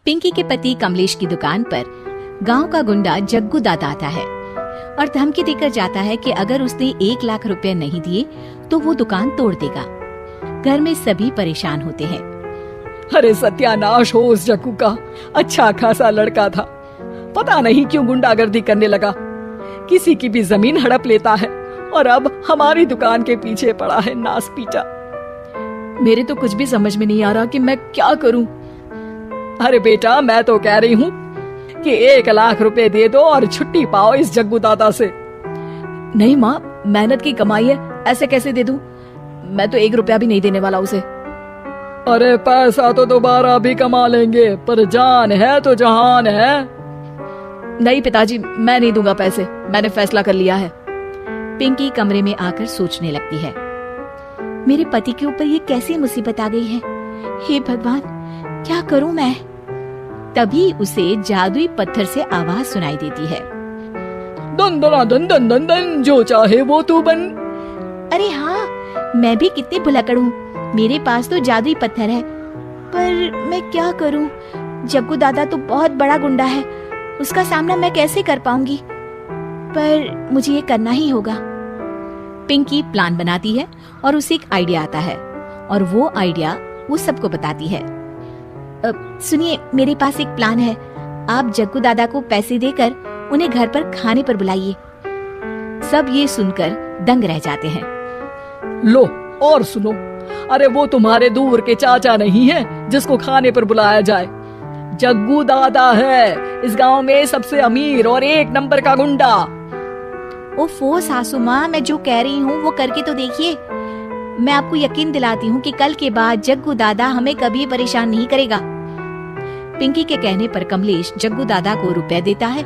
पिंकी के पति कमलेश की दुकान पर गांव का गुंडा जग्गू दादा आता है और धमकी देकर जाता है कि अगर उसने 1 लाख रुपए नहीं दिए तो वो दुकान तोड़ देगा। घर में सभी परेशान होते हैं। अरे सत्यानाश हो उस जग्गू का, अच्छा खासा लड़का था, पता नहीं क्यों गुंडागर्दी करने लगा, किसी की भी जमीन हड़प लेता है और अब हमारी दुकान के पीछे पड़ा है नास पीटा। मेरे तो कुछ भी समझ में नहीं आ रहा कि मैं क्या करूं। अरे बेटा, मैं तो कह रही हूँ कि 1 लाख रुपए दे दो और छुट्टी पाओ इस जग्गू दादा से। नहीं माँ, मेहनत की कमाई है, ऐसे कैसे दे दूं? मैं तो 1 रुपया भी नहीं देने वाला उसे। अरे पैसा तो दोबारा भी कमा लेंगे, पर जान है तो जहान है। नहीं पिताजी, मैं नहीं दूंगा पैसे, मैंने फैसला कर लिया है। पिंकी कमरे में आकर सोचने लगती है, मेरे पति के ऊपर ये कैसी मुसीबत आ गई है। हे भगवान, क्या करूं मैं? तभी उसे जादुई पत्थर से आवाज सुनाई देती है, दन दना दन दन दन दन, जो चाहे वो तू बन। अरे हाँ, मैं भी कितनी भुलक्कड़ हूँ, मेरे पास तो जादुई पत्थर है, पर मैं क्या करूं? जग्गू दादा तो बहुत बड़ा गुंडा है, उसका सामना मैं कैसे कर पाऊंगी? पर मुझे ये करना ही होगा। पिंकी प्लान बनाती है और उसे एक आइडिया आता है और वो आइडिया वो सबको बताती है। सुनिए, मेरे पास एक प्लान है, आप जग्गू दादा को पैसे देकर उन्हें घर पर खाने पर बुलाइए। सब ये सुनकर दंग रह जाते हैं। लो और सुनो, अरे वो तुम्हारे दूर के चाचा नहीं है जिसको खाने पर बुलाया जाए, जग्गू दादा है, इस गांव में सबसे अमीर और 1 नंबर का गुंडा। ओफो सासू माँ, मैं जो कह रही हूँ वो करके तो देखिए। मैं आपको यकीन दिलाती हूँ कि कल के बाद जग्गू दादा हमें कभी परेशान नहीं करेगा। पिंकी के कहने पर कमलेश जग्गू दादा को रुपए देता है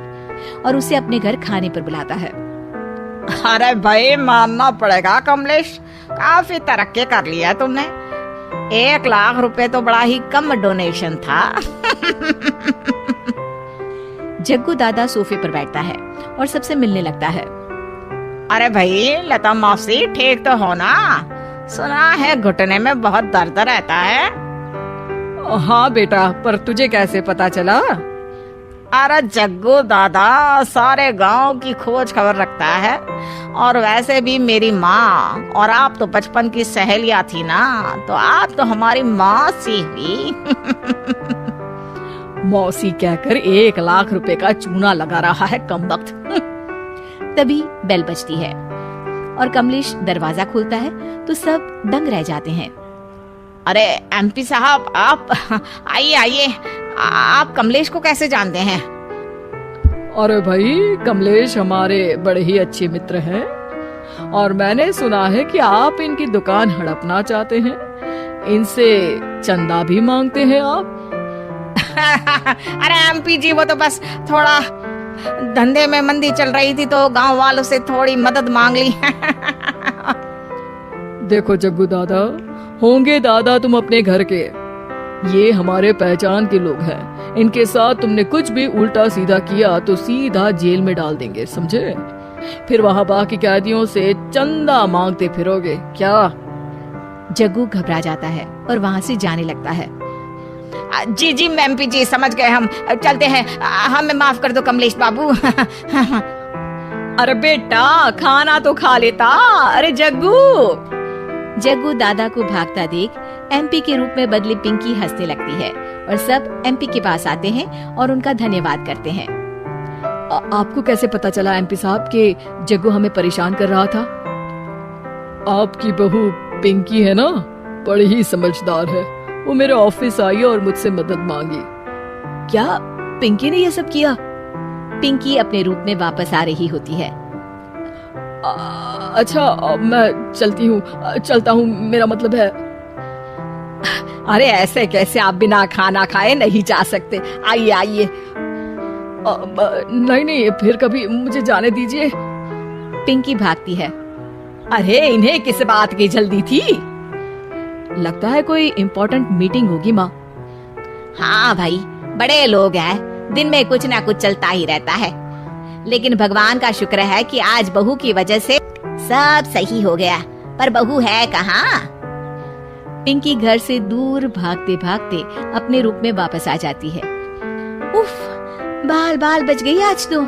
और उसे अपने घर खाने पर बुलाता है। अरे भाई, मानना पड़ेगा कमलेश, काफी तरक्की कर लिया तुमने। 1 लाख रुपए तो बड़ा ही कम डोनेशन था। जग्गू दादा सोफे पर बैठता है और सबसे मिलने लगता है। अरे भाई लता मौसी, ठीक तो हो ना? सुना है घुटने में बहुत दर्द रहता है। हाँ बेटा, पर तुझे कैसे पता चला? अरे जग्गू दादा सारे गांव की खोज खबर रखता है, और वैसे भी मेरी माँ और आप तो बचपन की सहेलियां थी ना, तो आप तो हमारी मौसी हुई। मौसी कहकर 1 लाख रुपए का चूना लगा रहा है कमबख्त। तभी बेल बजती है और कमलेश दरवाजा खोलता है तो सब दंग रह जाते हैं। अरे एमपी साहब, आप आइए आइए, आप कमलेश को कैसे जानते हैं? अरे भाई, कमलेश हमारे बड़े ही अच्छे मित्र हैं और मैंने सुना है कि आप इनकी दुकान हड़पना चाहते हैं, इनसे चंदा भी मांगते हैं आप। अरे एमपी जी, वो तो बस थोड़ा धंधे में मंदी चल रही थी तो गांव वालों से थोड़ी मदद मांग ली। देखो जग्गू दादा, होंगे दादा तुम अपने घर के, ये हमारे पहचान के लोग हैं, इनके साथ तुमने कुछ भी उल्टा सीधा किया तो सीधा जेल में डाल देंगे, समझे? फिर वहाँ बाकी कैदियों से चंदा मांगते फिरोगे क्या? जग्गू घबरा जाता है और वहाँ से जाने लगता है। जी जी एमपी जी, समझ गए, हम चलते हैं, हमें माफ कर दो कमलेश बाबू। अरे बेटा, खाना तो खा लेता। अरे जग्गू दादा को भागता देख एमपी के रूप में बदली पिंकी हंसने लगती है और सब एमपी के पास आते हैं और उनका धन्यवाद करते हैं। आपको कैसे पता चला एमपी साहब कि जग्गू हमें परेशान कर रहा था? आपकी बहू पिंकी है ना, बड़ी ही समझदार है, वो मेरे ऑफिस आई और मुझसे मदद मांगी। क्या पिंकी ने ये सब किया? पिंकी अपने रूप में वापस आ रही होती है। अच्छा, मैं चलता हूँ, मेरा मतलब है। अरे ऐसे कैसे, आप बिना खाना खाए नहीं जा सकते, आइए आइए। नहीं, फिर कभी मुझे जाने दीजिए। पिंकी भागती है। अरे इन्हें किस बात की जल्दी थी? लगता है कोई इम्पोर्टेंट मीटिंग होगी माँ। हाँ भाई, बड़े लोग हैं, दिन में कुछ ना कुछ चलता ही रहता है, लेकिन भगवान का शुक्र है कि आज बहू की वजह से सब सही हो गया। पर बहू है कहाँ? पिंकी घर से दूर भागते भागते अपने रूप में वापस आ जाती है उफ, बाल बाल बच गई आज तो।